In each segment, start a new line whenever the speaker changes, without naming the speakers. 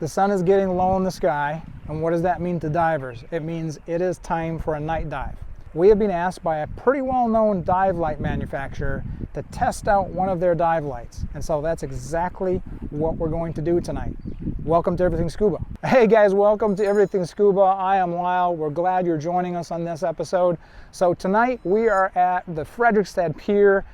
The sun is getting low in the sky, and what does that mean to divers? It means it is time for a night dive. We have been asked by a pretty well-known dive light manufacturer to test out one of their dive lights, and so that's exactly what we're going to do tonight. Welcome to Everything Scuba. Hey guys, welcome to Everything Scuba. I am Lyle. We're glad you're joining us on this episode. So tonight we are at the Frederiksted Pier,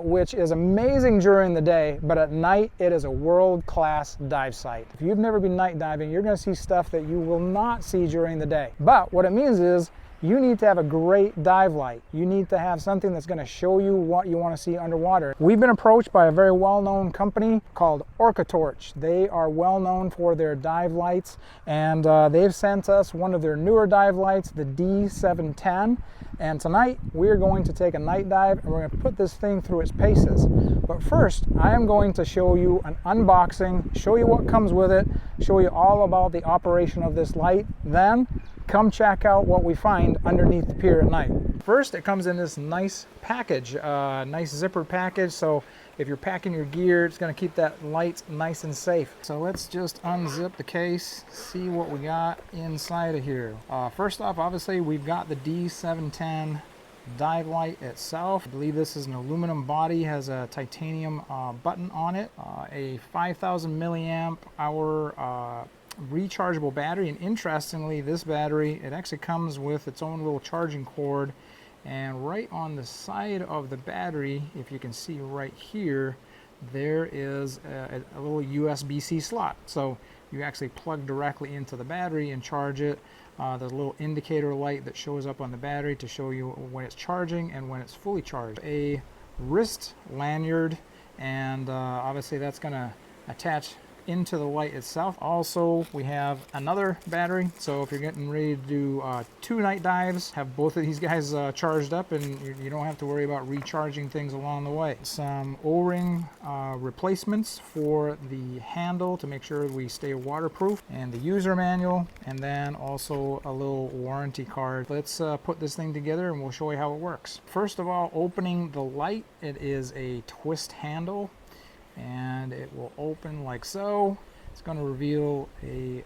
which is amazing during the day, but at night it is a world-class dive site. If you've never been night diving, you're going to see stuff that you will not see during the day. But what it means is you need to have a great dive light. You need to have something that's going to show you what you want to see underwater. We've been approached by a very well-known company called Orca Torch. They are well known for their dive lights, and they've sent us one of their newer dive lights, the D710. And tonight we're going to take a night dive and we're going to put this thing through its paces. But first, I am going to show you an unboxing, show you what comes with it, show you all about the operation of this light. Then come check out what we find underneath the pier at night. First, it comes in this nice package, nice zippered package. So if you're packing your gear, it's going to keep that light nice and safe. So let's just unzip the case, see what we got inside of here. First off, obviously, we've got the D710 dive light itself. I believe this is an aluminum body, has a titanium button on it, a 5,000 milliamp hour rechargeable battery. And interestingly, this battery, it actually comes with its own little charging cord, and right on the side of the battery, if you can see right here, there is a little USB-C slot. So you actually plug directly into the battery and charge it. There's a little indicator light that shows up on the battery to show you when it's charging and when it's fully charged. A wrist lanyard, and obviously that's going to attach into the light itself. Also, we have another battery, so if you're getting ready to do 2 night dives, have both of these guys charged up, and you don't have to worry about recharging things along the way. Some O-ring replacements for the handle to make sure we stay waterproof, and the user manual, and then also a little warranty card. Let's put this thing together and we'll show you how it works. First of all, opening the light, it is a twist handle, and it will open like so. It's going to reveal a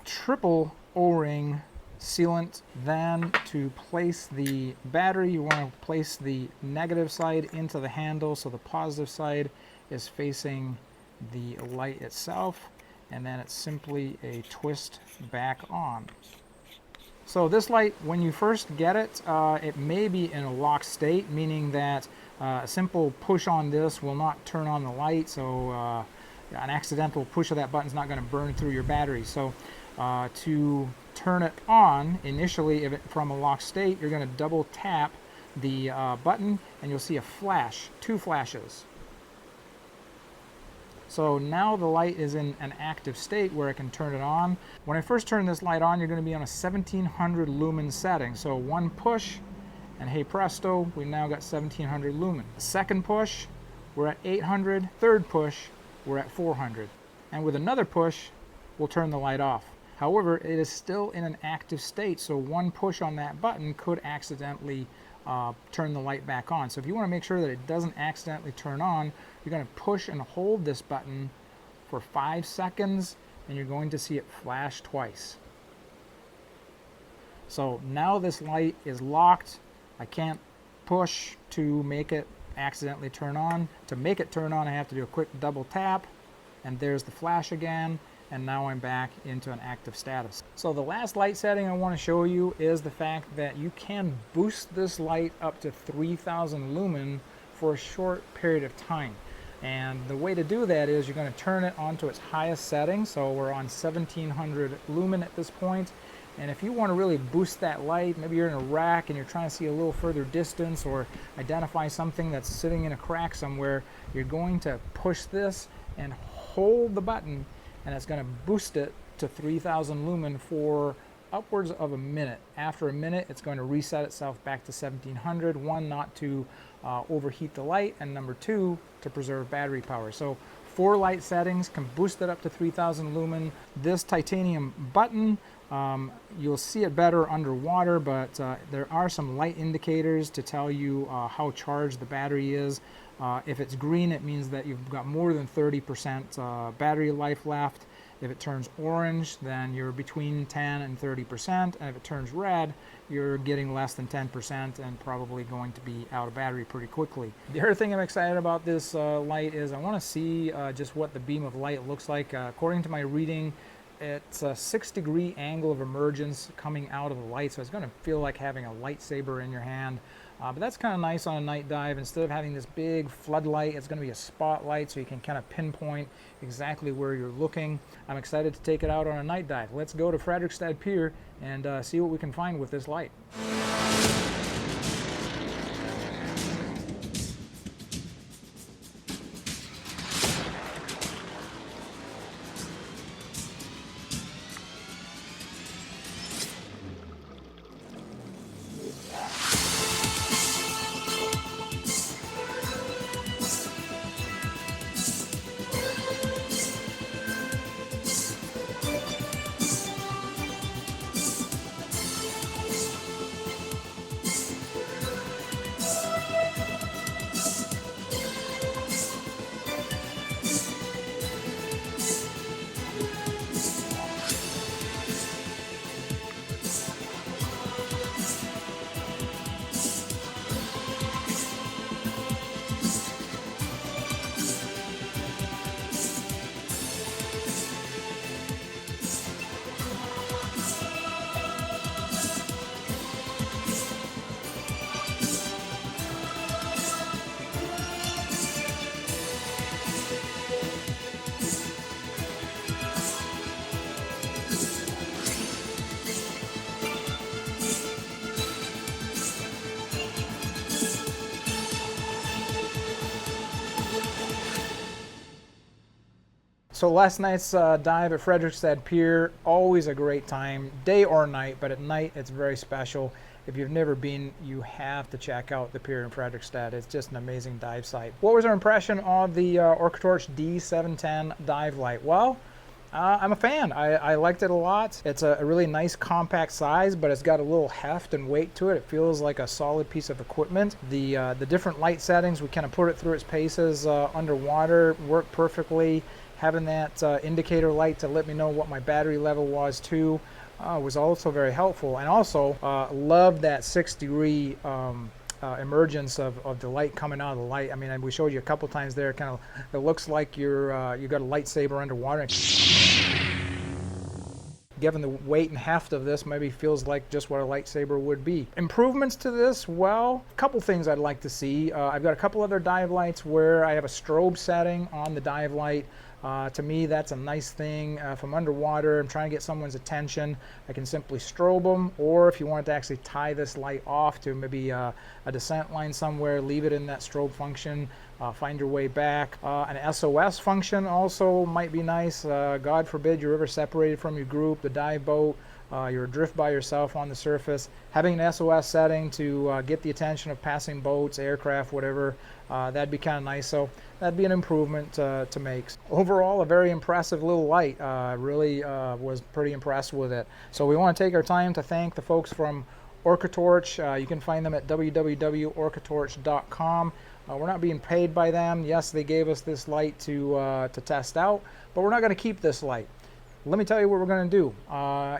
triple O-ring sealant. Then to place the battery, you want to place the negative side into the handle so the positive side is facing the light itself, and then it's simply a twist back on. So this light, when you first get it, it may be in a locked state, meaning that a simple push on this will not turn on the light. So an accidental push of that button is not going to burn through your battery. So to turn it on initially, if it from a locked state, you're going to double tap the button, and you'll see a flash, 2 flashes. So now the light is in an active state where it can turn it on. When I first turn this light on, you're going to be on a 1700 lumen setting. So 1 push, and hey presto, we've now got 1700 lumen. Second push, we're at 800. Third push, we're at 400. And with another push, we'll turn the light off. However, it is still in an active state, so 1 push on that button could accidentally turn the light back on. So if you want to make sure that it doesn't accidentally turn on, you're going to push and hold this button for 5 seconds, and you're going to see it flash twice. So now this light is locked. I can't push to make it accidentally turn on. To make it turn on, I have to do a quick double tap, and there's the flash again, and now I'm back into an active status. So the last light setting I want to show you is the fact that you can boost this light up to 3000 lumen for a short period of time. And the way to do that is you're going to turn it onto its highest setting. So we're on 1700 lumen at this point. And if you want to really boost that light, maybe you're in a rack and you're trying to see a little further distance or identify something that's sitting in a crack somewhere, you're going to push this and hold the button, and it's going to boost it to 3000 lumen for upwards of a minute. After a minute, it's going to reset itself back to 1700. 1, not to overheat the light, and number 2, to preserve battery power. So 4 light settings can boost it up to 3000 lumen. This titanium button, you'll see it better underwater, but there are some light indicators to tell you how charged the battery is. If it's green, it means that you've got more than 30% battery life left. If it turns orange, then you're between 10 and 30%, and if it turns red, you're getting less than 10% and probably going to be out of battery pretty quickly. The other thing I'm excited about this light is I want to see just what the beam of light looks like. According to my reading, it's a 6-degree angle of emergence coming out of the light, so it's going to feel like having a lightsaber in your hand. But that's kind of nice on a night dive. Instead of having this big floodlight, it's going to be a spotlight, so you can kind of pinpoint exactly where you're looking. I'm excited to take it out on a night dive. Let's go to Fredrikstad Pier and see what we can find with this light. So last night's dive at Fredrikstad Pier, always a great time, day or night, but at night it's very special. If you've never been, you have to check out the pier in Fredrikstad. It's just an amazing dive site. What was our impression of the Orca Torch D710 dive light? Well, I'm a fan. I liked it a lot. It's a really nice compact size, but it's got a little heft and weight to it. It feels like a solid piece of equipment. The different light settings, we kind of put it through its paces underwater, worked perfectly. Having that indicator light to let me know what my battery level was too was also very helpful. And also loved that 6-degree emergence of the light coming out of the light. I mean, we showed you a couple times there, kind of, it looks like you got a lightsaber underwater. Given the weight and heft of this, maybe feels like just what a lightsaber would be. Improvements to this, well, a couple things I'd like to see. I've got a couple other dive lights where I have a strobe setting on the dive light. To me, that's a nice thing. If I'm underwater, I'm trying to get someone's attention, I can simply strobe them, or if you wanted to actually tie this light off to maybe a descent line somewhere, leave it in that strobe function, find your way back. An SOS function also might be nice. God forbid you're ever separated from your group, the dive boat, you're adrift by yourself on the surface. Having an SOS setting to get the attention of passing boats, aircraft, whatever, that'd be kind of nice. So that'd be an improvement to make. Overall, a very impressive little light. Really was pretty impressed with it. So we want to take our time to thank the folks from Orca Torch. You can find them at www.orcatorch.com. We're not being paid by them. Yes, they gave us this light to test out, but we're not going to keep this light. Let me tell you what we're going to do.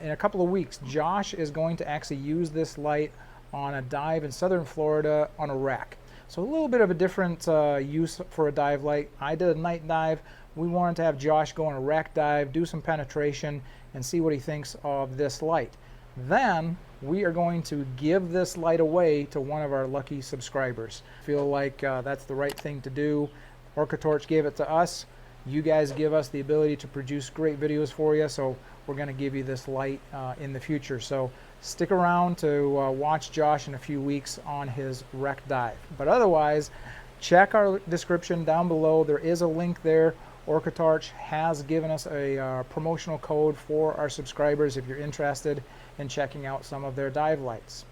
In a couple of weeks, Josh is going to actually use this light on a dive in southern Florida on a wreck. So a little bit of a different use for a dive light. I did a night dive. We wanted to have Josh go on a wreck dive, do some penetration, and see what he thinks of this light. Then we are going to give this light away to one of our lucky subscribers. Feel like that's the right thing to do. Orca Torch gave it to us. You guys give us the ability to produce great videos for you, so we're going to give you this light in the future. So stick around to watch Josh in a few weeks on his wreck dive. But otherwise, check our description down below. There is a link there. Orca Torch has given us a promotional code for our subscribers if you're interested in checking out some of their dive lights.